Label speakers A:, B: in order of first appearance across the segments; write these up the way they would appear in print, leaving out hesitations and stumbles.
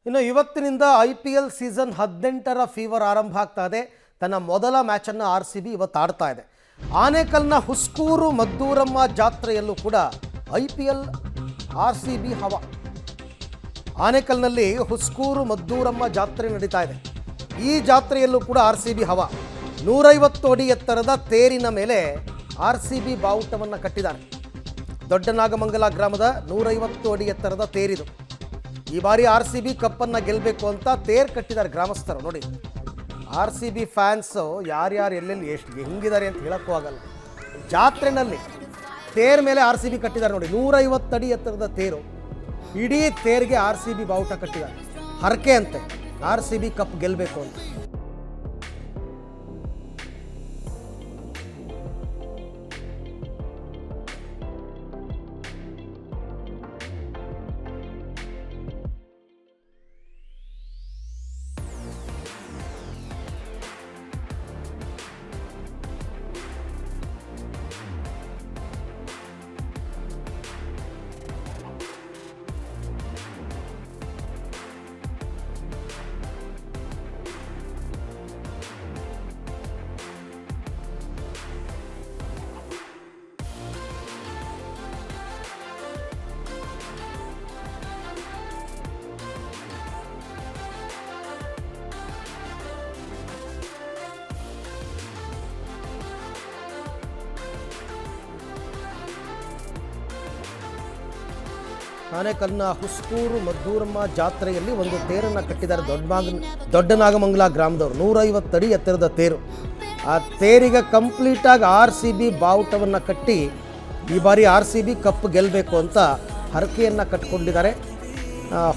A: ಇನ್ನು ಇವತ್ತಿನಿಂದ IPL season 18ರ fever ಆರಂಭ ಆಗ್ತಾ ಇದೆ. ತನ್ನ ಮೊದಲ ಮ್ಯಾಚನ್ನು RCB ಇವತ್ತು ಆಡ್ತಾ ಇದೆ. ಆನೇಕಲ್ನ ಹುಸ್ಕೂರು ಮದ್ದೂರಮ್ಮ ಜಾತ್ರೆಯಲ್ಲೂ ಕೂಡ IPL RCB ಹವಾ. ಆನೇಕಲ್ನಲ್ಲಿ ಹುಸ್ಕೂರು ಮದ್ದೂರಮ್ಮ ಜಾತ್ರೆ ನಡೀತಾ ಇದೆ. ಈ ಜಾತ್ರೆಯಲ್ಲೂ ಕೂಡ RCB ಹವಾ. 150 ಅಡಿ ಎತ್ತರದ ತೇರಿನ ಮೇಲೆ RCB ಬಾವುಟವನ್ನು ಕಟ್ಟಿದ್ದಾರೆ. ದೊಡ್ಡ ನಾಗಮಂಗಲ ಗ್ರಾಮದ 150 ಅಡಿ ಎತ್ತರದ ತೇರಿದು. ಈ ಬಾರಿ RCB ಕಪ್ಪನ್ನು ಗೆಲ್ಲಬೇಕು ಅಂತ ತೇರು ಕಟ್ಟಿದ್ದಾರೆ ಗ್ರಾಮಸ್ಥರು. ನೋಡಿ, RCB ಫ್ಯಾನ್ಸು ಯಾರ್ಯಾರು ಎಲ್ಲೆಲ್ಲಿ ಎಷ್ಟು ಹೆಂಗಿದ್ದಾರೆ ಅಂತ ಹೇಳೋಕ್ಕೂ ಆಗಲ್ಲ. ಜಾತ್ರೆನಲ್ಲಿ ತೇರ್ ಮೇಲೆ RCB ಕಟ್ಟಿದ್ದಾರೆ. ನೋಡಿ, 150 ಅಡಿ ಎತ್ತರದ ತೇರು. ಇಡೀ ತೇರಿಗೆ RCB ಬಾವುಟ ಕಟ್ಟಿದ್ದಾರೆ. ಹರಕೆ ಅಂತೆ RCB ಕಪ್ ಗೆಲ್ಲಬೇಕು ಅಂತ. ಆನೇಕಲ್ನ ಹುಸ್ಕೂರು ಮದ್ದೂರಮ್ಮ ಜಾತ್ರೆಯಲ್ಲಿ ಒಂದು ತೇರನ್ನು ಕಟ್ಟಿದ್ದಾರೆ ದೊಡ್ಡ ನಾಗಮಂಗಲ ಗ್ರಾಮದವರು. 150 ಅಡಿ ಎತ್ತರದ ತೇರು. ಆ ತೇರಿಗೆ ಕಂಪ್ಲೀಟಾಗಿ RCB ಬಾವುಟವನ್ನು ಕಟ್ಟಿ ಈ ಬಾರಿ RCB ಕಪ್ ಗೆಲ್ಲಬೇಕು ಅಂತ ಹರಕೆಯನ್ನು ಕಟ್ಟಿಕೊಂಡಿದ್ದಾರೆ.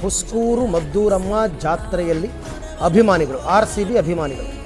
A: ಹುಸ್ಕೂರು ಮದ್ದೂರಮ್ಮ ಜಾತ್ರೆಯಲ್ಲಿ ಅಭಿಮಾನಿಗಳು, RCB ಅಭಿಮಾನಿಗಳು.